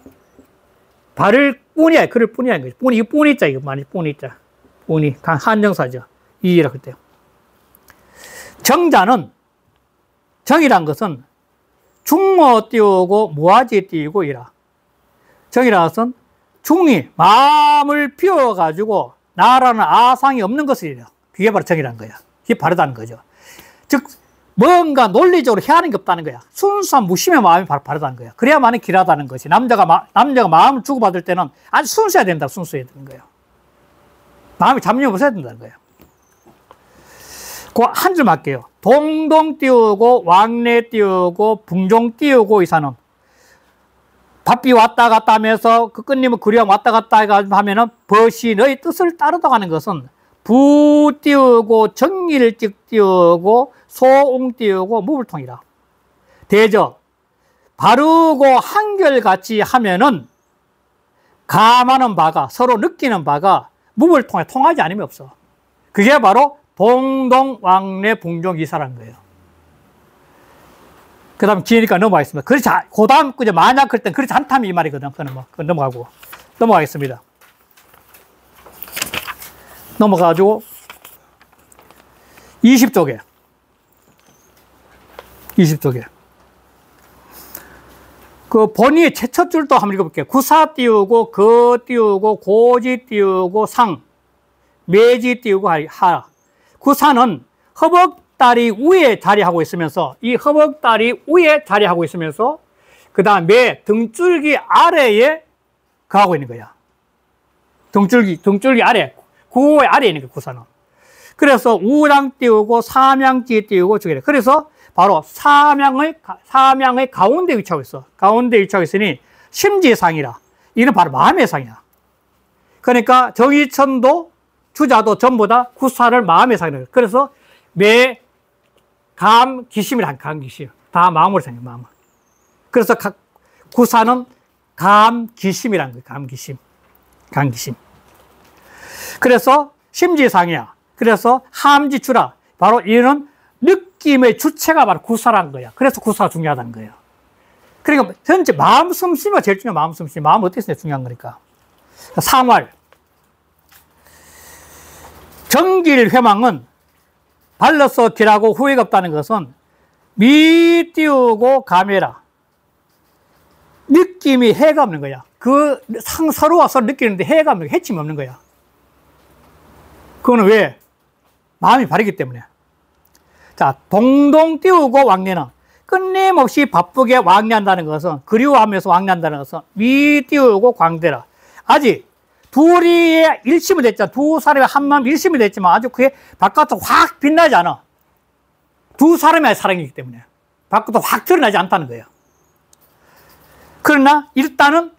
바를 뿐이야. 그럴 뿐이야. 뿐이 뿐이자 이거 많이 뿐이자. 뿐이 한정사죠. 이라 그때요. 정자는 정이란 것은 중어 띄우고 무아지 띄우고 이라. 정이라는 것은 중이 마음을 비워가지고 나라는 아상이 없는 것을 이래요. 그게 바로 정이라는 거야. 그게 바르다는 거죠. 즉 뭔가 논리적으로 해야 하는 게 없다는 거야. 순수한 무심의 마음이 바로 바르다는 거야. 그래야만이 길하다는 것이. 남자가 마음을 주고받을 때는 아주 순수해야 된다. 순수해야 되는 거예요. 마음이 잡념 없어야 된다는 거예요. 그 한 줄 할게요. 동동 띄우고 왕래 띄우고 붕종 띄우고 이사는 바삐 왔다 갔다 하면서 그 끝님은 그리움 왔다 갔다 하면은 벗이 너의 뜻을 따르다 가는 것은 부 띄우고 정일직 띄우고 소웅 띄우고 무불통이라. 대저 바르고 한결같이 하면은 감하는 바가 서로 느끼는 바가 무불통에 통하지 않으면 없어. 그게 바로 동동 왕래 붕종 이사라는 거예요. 그 다음 기니까 넘어가겠습니다. 그 다음, 만약 그럴 땐 그렇지 않다면 이 말이거든. 그건 넘어가겠습니다. 넘어가가지고, 20쪽에. 그 본의 첫 줄도 한번 읽어볼게요. 구사 띄우고, 거 띄우고, 고지 띄우고, 상, 매지 띄우고, 하. 구사는 허벅다리 위에 자리하고 있으면서 이 허벅다리 위에 자리하고 있으면서 그 다음에 등줄기 아래에 거하고 있는 거야. 등줄기 아래, 구호의 아래에 있는 거야, 구사는. 그래서 우랑 띄우고 삼양지 띄우고 저게. 그래서 바로 삼양의 가운데 위치하고 있어. 가운데 위치하고 있으니 심지상이라. 이는 바로 마음의 상이야. 그러니까 정의천도 주자도 전부 다 구사를 마음의 상이라. 그래서 매, 감, 기심이란 감기심. 다 마음으로 생겨요, 마음. 그래서 구사는 감, 기심이란 거예요, 감기심. 그래서 심지상이야. 그래서 함지추라. 바로 이는 느낌의 주체가 바로 구사라는 거야. 그래서 구사가 중요하다는 거예요. 그러니까 현재 마음 숨쉬기가 제일 중요해, 마음 숨쉬기. 마음 어떻게 쓰냐 중요한 거니까. 상활. 정길 회망은 발라서 길하고 후회가 없다는 것은 미 띄우고 감해라. 느낌이 해가 없는 거야. 서로 와서 느끼는데 해가 없는 거야. 해침이 없는 거야. 그거는 왜? 마음이 바르기 때문에. 자, 동동 띄우고 왕래는 끊임없이 바쁘게 왕래한다는 것은, 그리워하면서 왕래한다는 것은 미 띄우고 광대라. 아직 둘이 일심이 됐잖아. 두 사람이 한 마음 일심이 됐지만 아주 그게 바깥으로 확 빛나지 않아. 두 사람의 사랑이기 때문에 바깥으로 확 드러나지 않다는 거예요. 그러나 일단은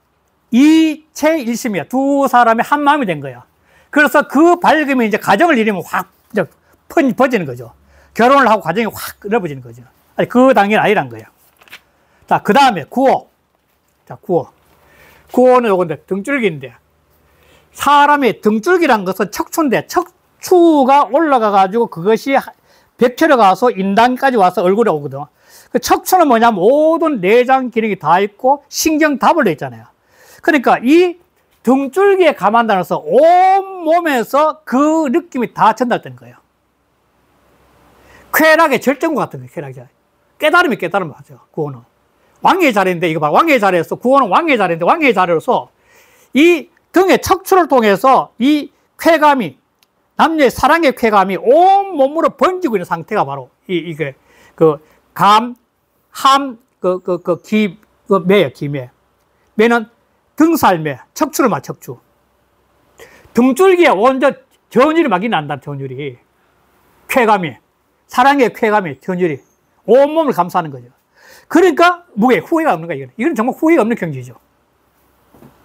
이체 일심이야. 두 사람이 한 마음이 된 거야. 그래서 그 밝음이 이제 가정을 이루면 확 이제 퍼지는 거죠. 결혼을 하고 가정이 확 넓어지는 거죠. 아니, 그 단계는 아니란 거예요. 자, 그 다음에 구호. 자, 구호. 구호는 요건데, 등줄기인데, 사람의 등줄기란 것은 척추인데, 척추가 올라가가지고 그것이 백혈에 가서 인단까지 와서 얼굴에 오거든. 그 척추는 뭐냐면 모든 내장 기능이 다 있고 신경 다블로 있잖아요. 그러니까 이 등줄기에 감한다면서 온 몸에서 그 느낌이 다 전달되는 거예요. 쾌락의 절정과 같은 거예요. 쾌락이. 깨달음이 깨달음 맞죠. 구호는. 왕의 자리인데, 이거 봐. 왕의 자리에서, 구호는 왕의 자리인데, 왕의 자리로서 이 등의 척추를 통해서 이 쾌감이, 남녀의 사랑의 쾌감이 온 몸으로 번지고 있는 상태가 바로 이게 매예요, 기매. 매는 등살매, 척추를 막 척추. 등줄기에 완전 전율이 막 난다, 전율이. 쾌감이. 사랑의 쾌감이, 전율이. 온몸을 감싸는 거죠. 그러니까, 무게, 후회가 없는 거예요. 이건 정말 후회가 없는 경지죠.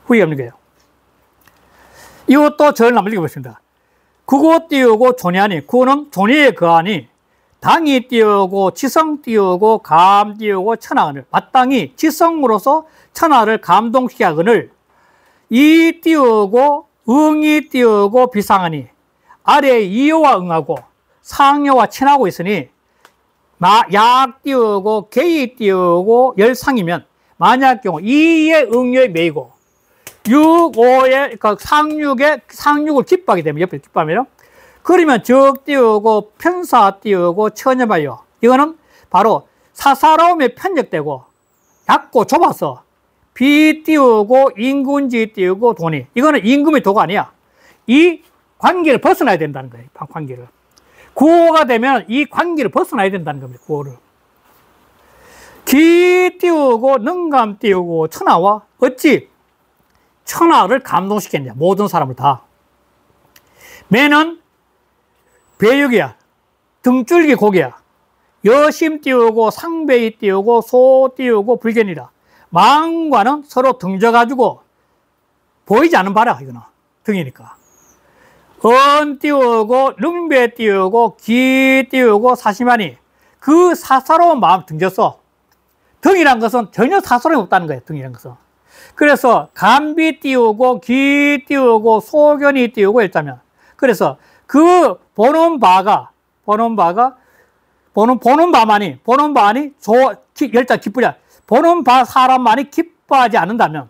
후회가 없는 거예요. 이것도 저를 한번 읽어보겠습니다. 구고 띄우고 존야니, 구는 존예에 거하니, 당이 띄우고, 지성 띄우고, 감 띄우고, 천하을 마땅히 지성으로서 천하를 감동시켜 하거늘, 이 띄우고, 응이 띄우고, 비상하니, 아래 이요와 응하고, 상요와 친하고 있으니, 약 띄우고, 개이 띄우고, 열상이면, 만약 경우, 이의 응요에 매이고, 육오의, 상육을 기뻐하게 되면, 옆에 기뻐하면요. 그러면 적 띄우고, 편사 띄우고, 처녀바요. 이거는 바로 사사로움에 편적되고, 얕고 좁아서, 비 띄우고, 인군지 띄우고, 돈이. 이거는 임금의 도가 아니야. 이 관계를 벗어나야 된다는 거예요. 관계를. 구호가 되면 이 관계를 벗어나야 된다는 겁니다. 구호를. 기 띄우고 능감 띄우고 천하와 어찌 천하를 감동시켰냐. 모든 사람을 다. 매는 배육이야. 등줄기 고기야. 여심 띄우고 상배이 띄우고 소 띄우고 불견이라. 망과는 서로 등져가지고 보이지 않는 바라. 이거는 등이니까. 은 띄우고 능배 띄우고 기 띄우고 사심하니 그 사사로운 마음 등졌어. 등이란 것은 전혀 사사로움이 없다는 거예요. 등이란 것은. 그래서 감비 띄우고 기 띄우고 소견이 띄우고 했다면 그래서 그 보는 바만이 일단 기쁘냐. 보는 바 사람만이 기뻐하지 않는다면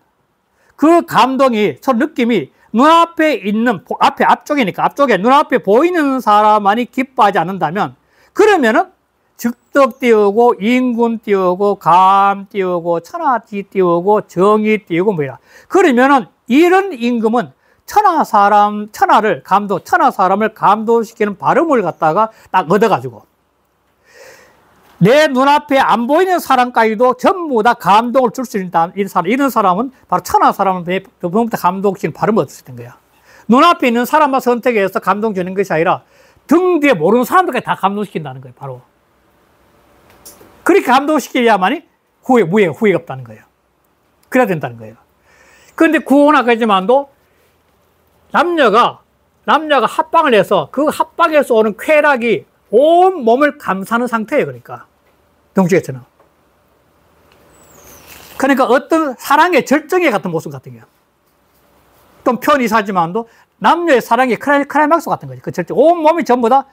그 감동이 서로 느낌이 눈앞에 있는, 앞쪽에 눈앞에 보이는 사람만이 기뻐하지 않는다면, 그러면은, 즉덕 띄우고, 인군 띄우고, 감 띄우고, 천하지 띄우고, 정의 띄우고, 뭐야. 그러면은, 이런 임금은 천하 사람을 감동시키는 발음을 갖다가 딱 얻어가지고, 내 눈앞에 안 보이는 사람까지도 전부 다 감동을 줄 수 있는 이런 사람은 바로 천하 사람을 더부터 감동시키는 발음을 얻을 수 있는 거야. 눈앞에 있는 사람만 선택해서 감동 주는 것이 아니라 등 뒤에 모르는 사람들까지 다 감동시킨다는 거예요, 바로. 그렇게 감동시켜야만이 후회가 없다는 거예요. 그래야 된다는 거예요. 그런데 구호는 아까 했지만도 남녀가 합방을 해서 그 합방에서 오는 쾌락이 온 몸을 감싸는 상태예요, 그러니까. 등쪽에서는. 그러니까 어떤 사랑의 절정에 같은 모습 같은 거예요. 좀 표현이 이상하지만도 남녀의 사랑의 클라이막스 같은 거지. 그 절정. 온 몸이 전부 다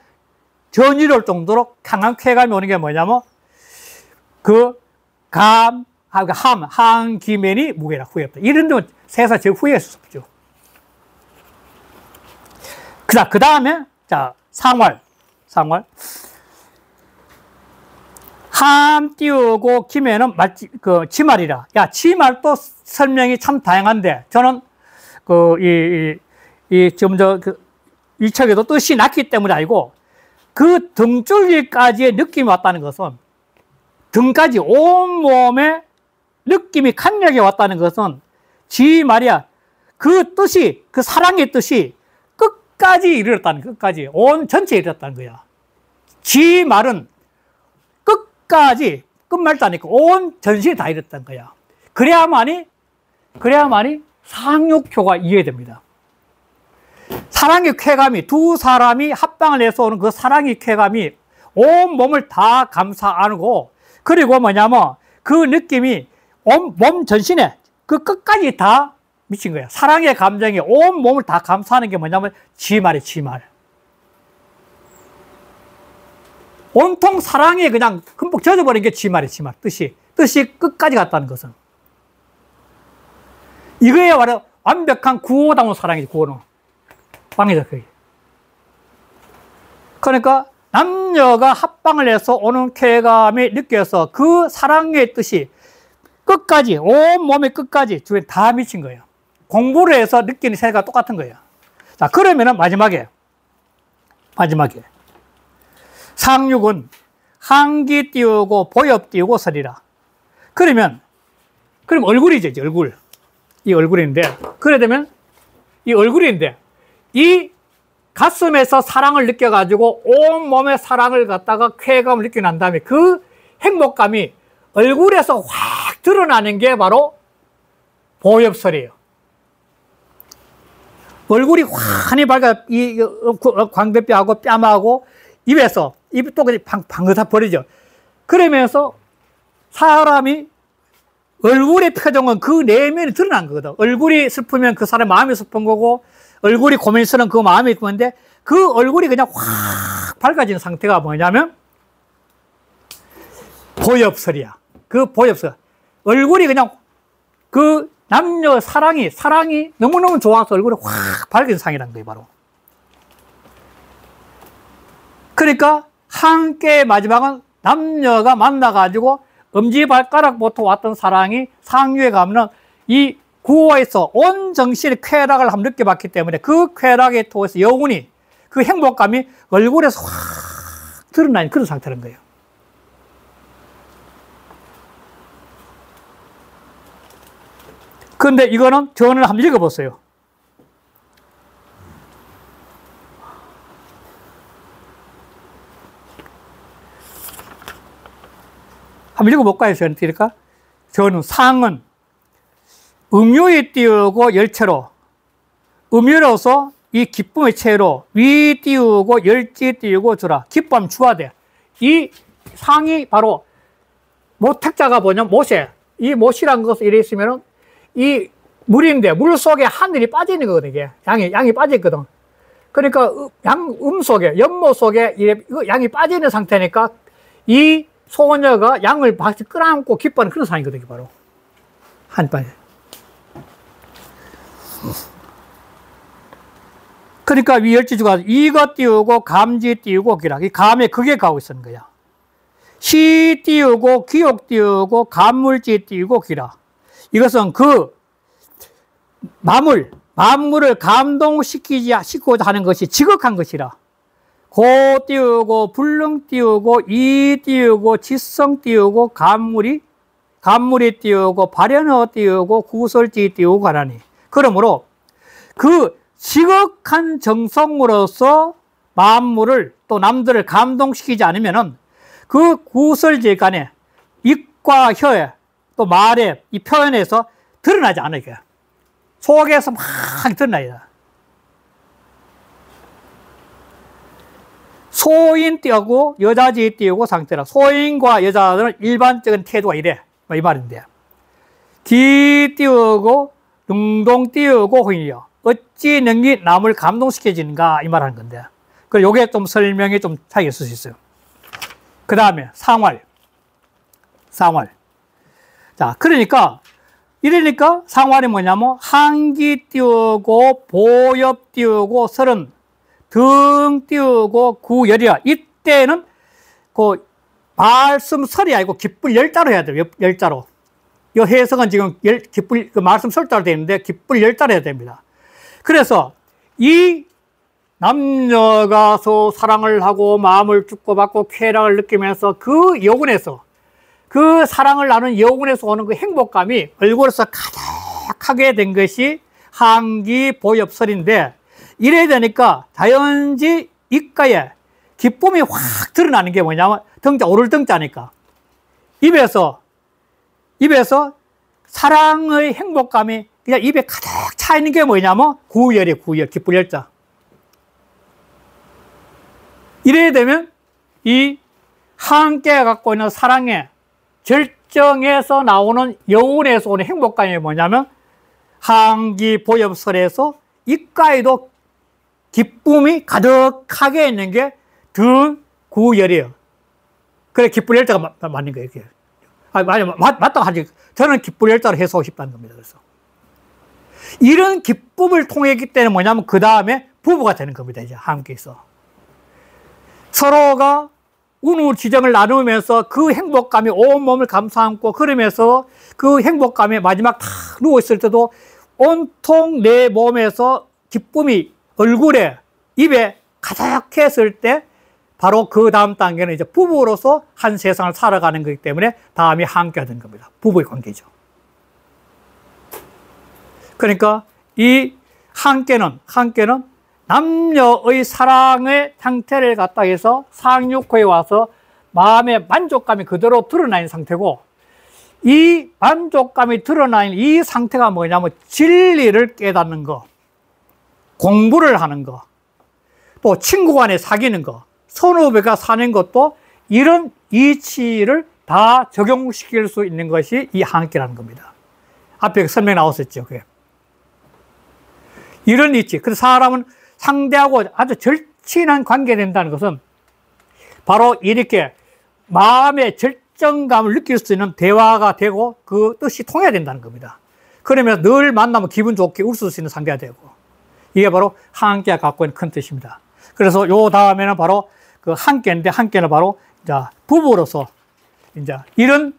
전율할 정도로 강한 쾌감이 오는 게 뭐냐면 한기면이 무게라, 후회했다. 이런 데는 세상 제일 후회할 수 없죠. 그 다음에, 자, 상활. 함 띄우고 김에는 지말이라. 야, 지말도 설명이 참 다양한데, 저는 이 책에도 뜻이 났기 때문에 알고, 그 등줄기까지의 느낌이 왔다는 것은, 등까지 온몸에 느낌이 강력하게 왔다는 것은, 지말이야. 그 뜻이, 그 사랑의 뜻이 끝까지 이르렀다는, 끝까지. 온 전체에 이르렀다는 거야. 지말은 끝말도 아니고 온 전신이 다 이랬던 거야. 그래야만이 상륙효가 이해됩니다. 사랑의 쾌감이, 두 사람이 합방을 해서 오는 그 사랑의 쾌감이 온 몸을 다 감싸 안고, 그리고 뭐냐면 그 느낌이 온 몸 전신에 그 끝까지 다 미친 거예요. 사랑의 감정이 온 몸을 다 감싸는 게 뭐냐면 지말이에요, 지말. 온통 사랑에 그냥 흠뻑 젖어버린 게 지말이에요, 지말. 뜻이 끝까지 갔다는 것은. 이거에 바로 완벽한 구호다운 사랑이지, 구호는. 방이다, 그게. 그러니까 남녀가 합방을 해서 오는 쾌감이 느껴서 그 사랑의 뜻이 끝까지, 온 몸의 끝까지 주변에 다 미친 거예요. 공부를 해서 느끼는 세계가 똑같은 거예요. 자, 그러면은 마지막에 상륙은 한기 띄우고 보엽 띄우고 서리라. 그럼 얼굴이죠, 이제 얼굴. 이 얼굴인데, 그래 되면 이 얼굴인데, 이 가슴에서 사랑을 느껴가지고 온 몸의 사랑을 갖다가 쾌감을 느끼고 난 다음에 그 행복감이 얼굴에서 확 드러나는 게 바로 보엽설이에요. 얼굴이 환히 밝아, 이 광대뼈하고 뺨하고 입이 또 방긋하 버리죠. 그러면서 사람이 얼굴의 표정은 그 내면이 드러난 거거든. 얼굴이 슬프면 그 사람의 마음이 슬픈 거고, 얼굴이 고민스러운 그 마음이 있는데, 그 얼굴이 그냥 확 밝아지는 상태가 뭐냐면, 보엽설이야. 그 보엽설. 얼굴이 그냥 그 남녀 사랑이 너무너무 좋아서 얼굴이 확 밝아지는 상이라는 거예요, 바로. 그러니까, 함께 마지막은 남녀가 만나가지고 엄지발가락부터 왔던 사랑이 상류에 가면은 이 구호에서 온 정신의 쾌락을 한번 느껴봤기 때문에 그 쾌락에 통해서 영혼이, 그 행복감이 얼굴에서 확 드러나는 그런 상태라는 거예요. 그런데 이거는 전을 한번 읽어보세요. 한번 읽어볼까요? 저는 드릴까? 저는 상은 음유에 띄우고 열체로, 음유로서 이 기쁨의 체로 위 띄우고 열지 띄우고 주라. 기쁨 주어야 돼. 이 상이 바로 모택자가 뭐냐면 못에, 이 못이란 것을 이래 있으면은 이 물인데 물 속에 하늘이 빠져 있는 거거든, 이게. 양이 빠져 있거든. 그러니까 속에, 연못 속에 양이 빠져 있는 상태니까 이 소녀가 양을 같이 끌어안고 기뻐하는 그런 상이거든요, 바로. 한반에. 그러니까 위열지주가 이거 띄우고 감지 띄우고 기라. 이 감에 그게 가고 있는 거야. 시 띄우고 기욕 띄우고 감물지 띄우고 기라. 이것은 그 만물을 감동시키고자 하는 것이 지극한 것이라. 고 띄우고 불능 띄우고 이 띄우고 지성 띄우고 감물이 띄우고 발현어 띄우고 구설지 띄우고 가라니. 그러므로 그 지극한 정성으로서 만물을 또 남들을 감동시키지 않으면은 그 구설지 간에 입과 혀에 또 말에 이 표현에서 드러나지 않아요. 속에서 막 드러나요. 소인 띄우고 여자지 띄우고 상태라. 소인과 여자들은 일반적인 태도가 이래. 이 말인데. 기 띄우고 능동 띄우고 호인이요. 어찌 능히 남을 감동시켜지는가 이 말하는 건데. 그리고 요게 좀 설명이 좀 차이가 있을 수 있어요. 그 다음에 상활. 자, 그러니까 상활이 뭐냐면 한기 띄우고 보엽 띄우고 설은 등 띄우고 구열이야. 이때는 그 말씀설이 아니고 깃불 열자로 해야 돼요. 열자로. 이 해석은 지금 깃불 그 말씀 설자로 되어 있는데 깃불 열자로 해야 됩니다. 그래서 이 남녀가 서 사랑을 하고 마음을 주고받고 쾌락을 느끼면서 그 여운에서 그 사랑을 나눈 여운에서 오는 그 행복감이 얼굴에서 가득하게 된 것이 한기 보엽설인데 이래야 되니까 자연지 입가에 기쁨이 확 드러나는 게 뭐냐면 등자, 오를 등자니까 입에서 사랑의 행복감이 그냥 입에 가득 차 있는 게 뭐냐면 구열이에요. 구열, 기쁠 열자. 이래야 되면 이 함께 갖고 있는 사랑의 절정에서 나오는 여운에서 오는 행복감이 뭐냐면 항기보엽설에서 입가에도 기쁨이 가득하게 있는 게 등구열이에요. 그래 기쁠 열자가 맞는 거예요. 이게. 맞다고 하지. 저는 기쁠 열자로 해석하고 싶다는 겁니다. 그래서 이런 기쁨을 통했기 때문에 뭐냐면 그 다음에 부부가 되는 겁니다. 이제 함께해서 서로가 운우 지정을 나누면서 그 행복감이 온 몸을 감싸안고 그러면서 그 행복감에 마지막 탁 누워있을 때도 온통 내 몸에서 기쁨이 얼굴에 입에 가득했을 때 바로 그 다음 단계는 이제 부부로서 한 세상을 살아가는 거기 때문에 다음이 함께가 되는 겁니다. 부부의 관계죠. 그러니까 이 함께는 남녀의 사랑의 상태를 갖다 해서 상육호에 와서 마음의 만족감이 그대로 드러나 있는 상태고 이 만족감이 드러나 있는 이 상태가 뭐냐면 진리를 깨닫는 거, 공부를 하는 거, 또 친구 간에 사귀는 거, 선후배가 사는 것도 이런 이치를 다 적용시킬 수 있는 것이 이 함께라는 겁니다. 앞에 설명 나왔었죠. 그게. 이런 이치. 그래서 사람은 상대하고 아주 절친한 관계가 된다는 것은 바로 이렇게 마음의 절정감을 느낄 수 있는 대화가 되고 그 뜻이 통해야 된다는 겁니다. 그러면서 늘 만나면 기분 좋게 웃을 수 있는 상대가 되고 이게 바로 함께가 갖고 있는 큰 뜻입니다. 그래서 요 다음에는 바로 그 함께인데 함께는 바로 이제 부부로서 이제 이런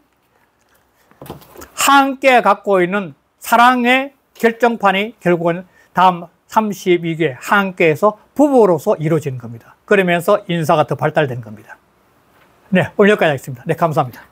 함께 갖고 있는 사랑의 결정판이 결국은 다음 32개 함께해서 부부로서 이루어지는 겁니다. 그러면서 인사가 더 발달되는 겁니다. 네, 오늘 여기까지 하겠습니다. 네, 감사합니다.